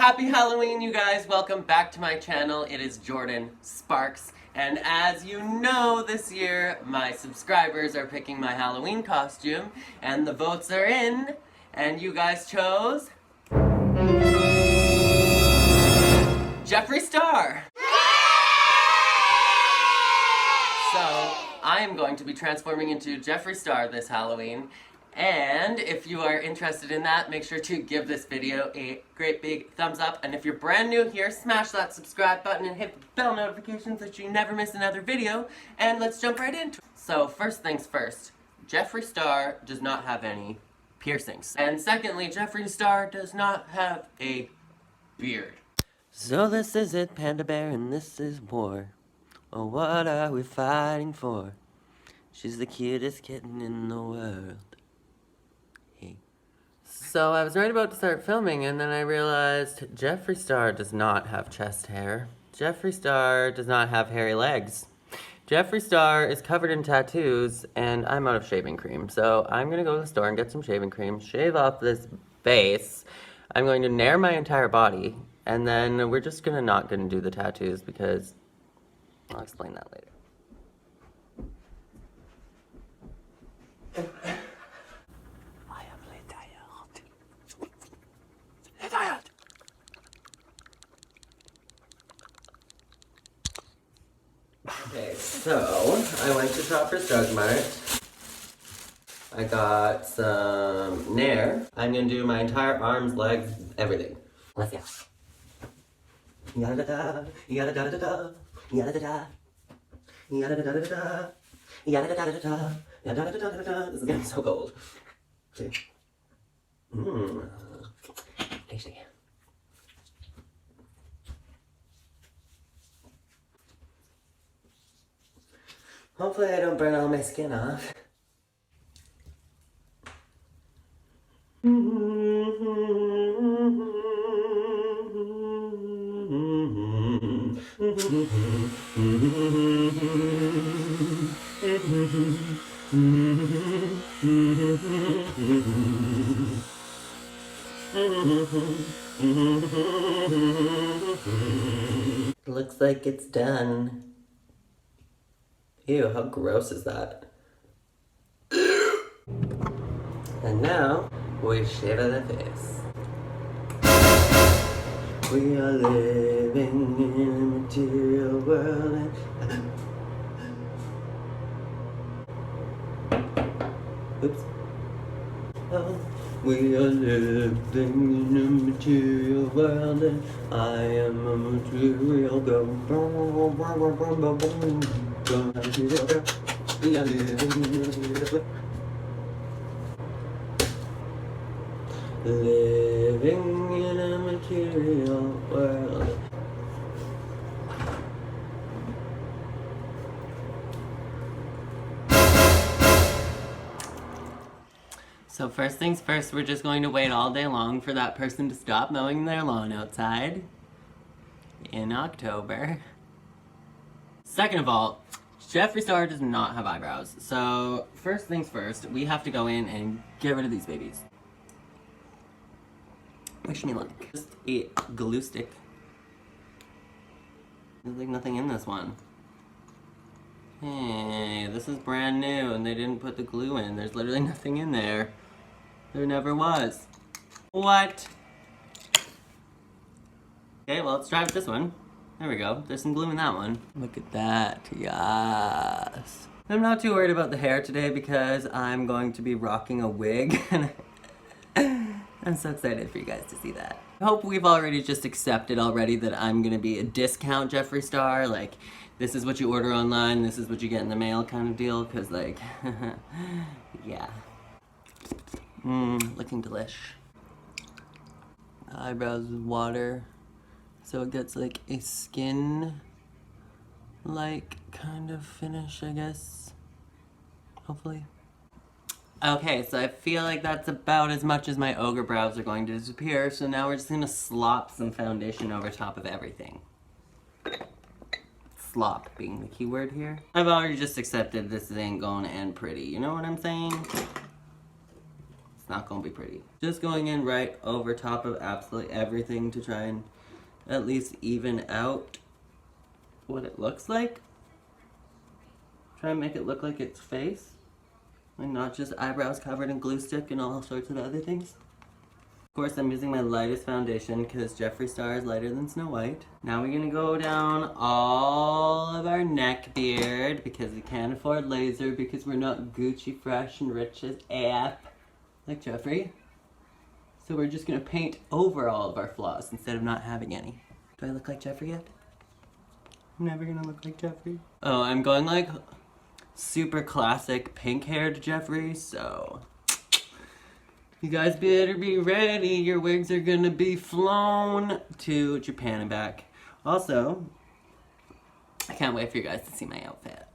Happy Halloween, you guys. Welcome back to my channel. It is Jordan Sparks. And as you know, this year, my subscribers are picking my Halloween costume. And the votes are in. And you guys chose... Jeffree Star! So, I am going to be transforming into Jeffree Star this Halloween. And if you are interested in that, make sure to give this video a great big thumbs up. And if you're brand new here, smash that subscribe button and hit the bell notification so that you never miss another video. And let's jump right into it. So first things first, Jeffree Star does not have any piercings. And secondly, Jeffree Star does not have a beard. So this is it, Panda Bear, and this is war. Oh, what are we fighting for? She's the cutest kitten in the world. So I was right about to start filming and then I realized Jeffree Star does not have chest hair. Jeffree Star does not have hairy legs. Jeffree Star is covered in tattoos and I'm out of shaving cream. So I'm gonna go to the store and get some shaving cream, shave off this face. I'm going to nair my entire body and then we're just not gonna do the tattoos because I'll explain that later. Okay, so I went to Shoppers Drug Mart. I got some Nair. I'm gonna do my entire arms, legs, everything. Let's go. Yada da da, yada da da da, yada da da, yada da da da, yada da da da, yada da da da. This is getting so cold. Tasty. Hopefully I don't burn all my skin off. Looks like it's done. Ew, how gross is that? And now, we shave the face. We are living in a material world and... Oops. Oh, we are living in a material world and I am a material girl. We are living in a material world. Living in a material world. So first things first, we're just going to wait all day long for that person to stop mowing their lawn outside in October. Second of all, Jeffree Star does not have eyebrows. So first things first, we have to go in and get rid of these babies. Wish me luck. Just a glue stick. There's like nothing in this one. Hey, this is brand new and they didn't put the glue in. There's literally nothing in there. There never was. What? Okay, well let's try with this one. There we go. There's some glue in that one. Look at that. Yes. I'm not too worried about the hair today because I'm going to be rocking a wig. I'm so excited for you guys to see that. I hope we've already just accepted already that I'm gonna be a discount Jeffree Star. Like, this is what you order online, this is what you get in the mail kind of deal. Cause like, yeah. Looking delish. Eyebrows with water. So it gets like a skin-like kind of finish, I guess. Hopefully. Okay, so I feel like that's about as much as my ogre brows are going to disappear, so now we're just gonna slop some foundation over top of everything. Slop being the key word here. I've already just accepted this ain't going to end pretty, you know what I'm saying? It's not gonna be pretty. Just going in right over top of absolutely everything to try and at least even out what it looks like. Try and make it look like its face. And not just eyebrows covered in glue stick and all sorts of other things. Of course, I'm using my lightest foundation because Jeffree Star is lighter than Snow White. Now we're gonna go down all of our neck beard because we can't afford laser because we're not Gucci fresh and rich as app like Jeffree. So we're just gonna paint over all of our flaws instead of not having any. Do I look like Jeffree yet? I'm never gonna look like Jeffree. Oh, I'm going like super classic pink haired Jeffree, so you guys better be ready. Your wigs are gonna be flown to Japan and back. Also, I can't wait for you guys to see my outfit.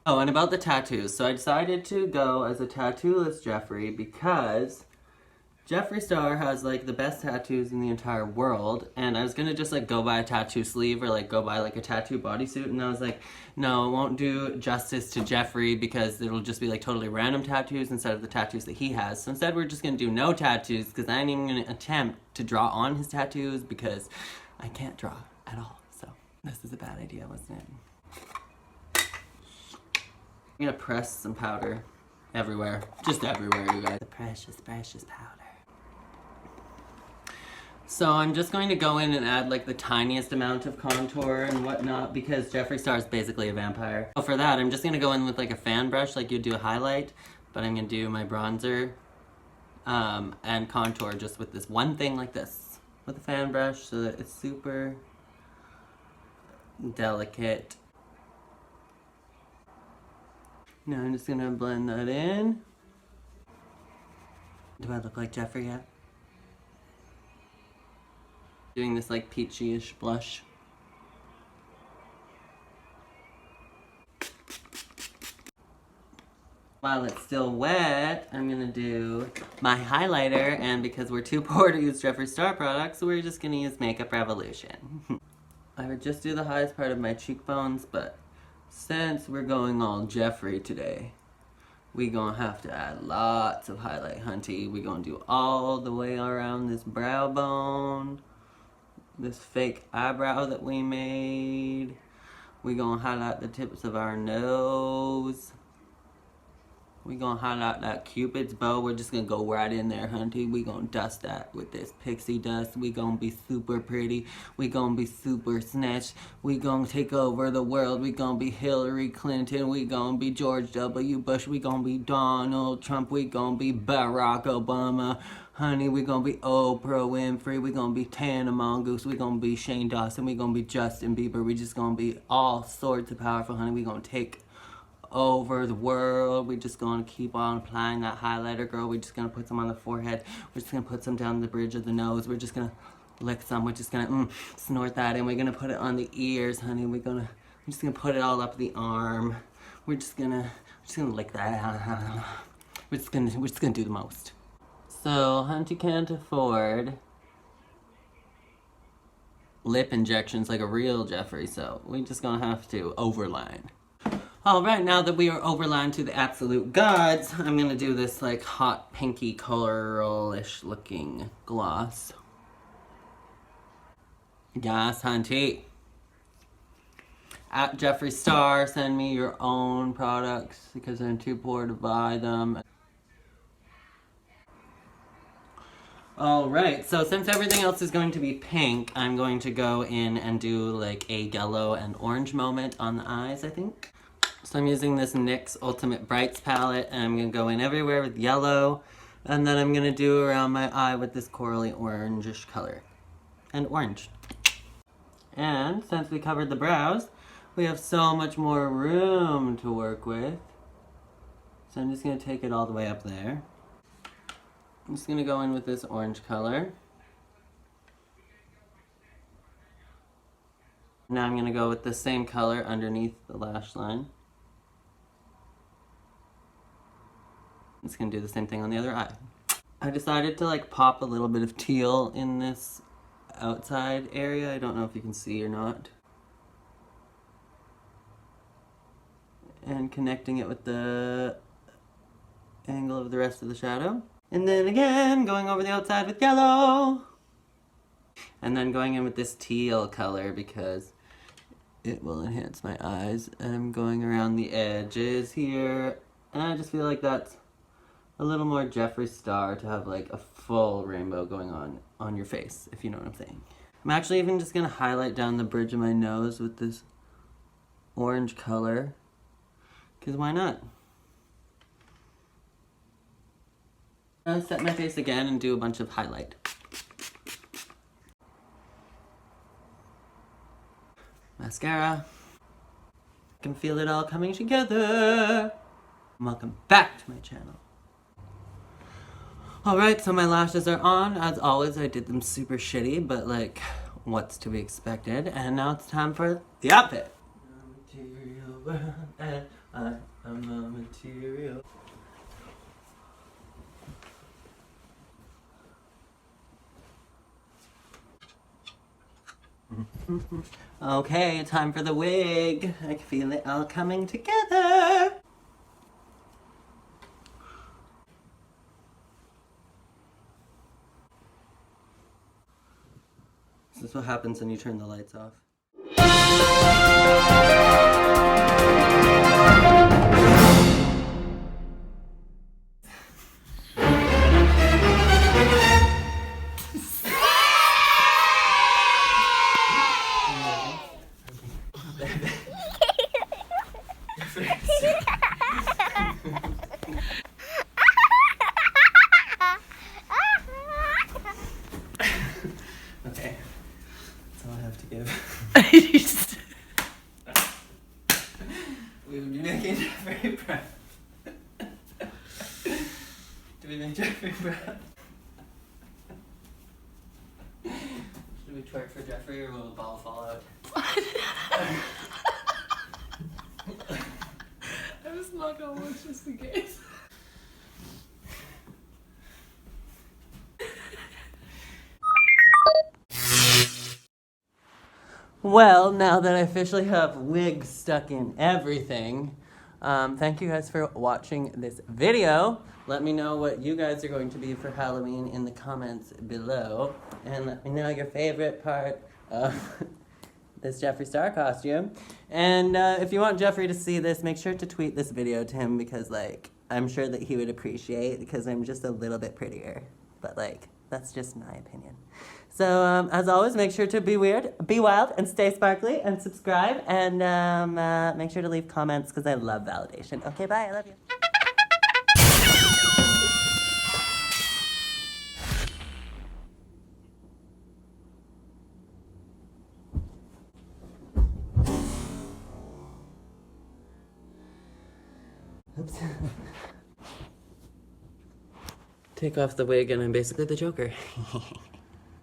Oh, and about the tattoos. So I decided to go as a tattoo-less Jeffree because Jeffree Star has like the best tattoos in the entire world, and I was gonna just like go buy a tattoo sleeve or like go buy like a tattoo bodysuit, and I was like, no, it won't do justice to Jeffree because it'll just be like totally random tattoos instead of the tattoos that he has. So instead we're just gonna do no tattoos because I ain't even gonna attempt to draw on his tattoos because I can't draw at all. So this is a bad idea, wasn't it? I'm gonna press some powder everywhere, just everywhere, you guys. The precious, precious powder. So I'm just going to go in and add like the tiniest amount of contour and whatnot because Jeffree Star is basically a vampire. So for that, I'm just going to go in with like a fan brush like you'd do a highlight, but I'm going to do my bronzer and contour just with this one thing like this with a fan brush so that it's super delicate. Now I'm just going to blend that in. Do I look like Jeffree yet? Doing this like peachy-ish blush. While it's still wet, I'm gonna do my highlighter, and because we're too poor to use Jeffree Star products, we're just gonna use Makeup Revolution. I would just do the highest part of my cheekbones, but since we're going all Jeffree today, we gonna have to add lots of highlight, hunty. We gonna do all the way around this brow bone. This fake eyebrow that we made. We gonna highlight the tips of our nose. We gonna highlight that Cupid's bow. We're just gonna go right in there, hunty. We gonna dust that with this pixie dust. We gonna be super pretty. We gonna be super snatched. We gonna take over the world. We gonna be Hillary Clinton. We gonna be George W. Bush. We gonna be Donald Trump. We gonna be Barack Obama. Honey, we gonna be Oprah Winfrey. We gonna be Tana Mongoose. We gonna be Shane Dawson. We gonna be Justin Bieber. We just gonna be all sorts of powerful, honey. We gonna take over the world. We just gonna keep on applying that highlighter, girl. We're just gonna put some on the forehead. We're just gonna put some down the bridge of the nose. We're just gonna lick some. We're just gonna snort that in. We're gonna put it on the ears, honey. We're just gonna put it all up the arm. We're just gonna lick that. We're just gonna do the most. So, hunty can't afford lip injections like a real Jeffree, so we just gonna have to overline. Alright, now that we are overlined to the absolute gods, I'm gonna do this like hot pinky coral-ish looking gloss. Yes, hunty. At Jeffree Star, send me your own products because I'm too poor to buy them. Alright, so since everything else is going to be pink, I'm going to go in and do like a yellow and orange moment on the eyes, I think. So I'm using this NYX Ultimate Brights palette, and I'm going to go in everywhere with yellow, and then I'm going to do around my eye with this corally orangish color. And orange. And since we covered the brows, we have so much more room to work with. So I'm just going to take it all the way up there. I'm just going to go in with this orange color. Now I'm going to go with the same color underneath the lash line. I'm just going to do the same thing on the other eye. I decided to like pop a little bit of teal in this outside area. I don't know if you can see or not. And connecting it with the angle of the rest of the shadow. And then again, going over the outside with yellow. And then going in with this teal color because it will enhance my eyes. And I'm going around the edges here. And I just feel like that's a little more Jeffree Star to have like a full rainbow going on your face, if you know what I'm saying. I'm actually even just gonna highlight down the bridge of my nose with this orange color. Because why not? I'll set my face again and do a bunch of highlight. Mascara. I can feel it all coming together. Welcome back to my channel. Alright, so my lashes are on. As always, I did them super shitty, but like, what's to be expected? And now it's time for the outfit. Material world, and I am a material. Okay, time for the wig. I can feel it all coming together. This is what happens when you turn the lights off. Okay, that's all I have to give. We would be making Jeffree proud. Do we make Jeffree proud? Should we twerk for Jeffree or will the ball fall out? I was not gonna watch just in case. Well, now that I officially have wigs stuck in everything, thank you guys for watching this video. Let me know what you guys are going to be for Halloween in the comments below. And let me know your favorite part of this Jeffree Star costume. And if you want Jeffree to see this, make sure to tweet this video to him because, like, I'm sure that he would appreciate because I'm just a little bit prettier. But, like, that's just my opinion. So, as always, make sure to be weird, be wild, and stay sparkly, and subscribe, and make sure to leave comments because I love validation. Okay, bye, I love you. Oops. Take off the wig and I'm basically the Joker.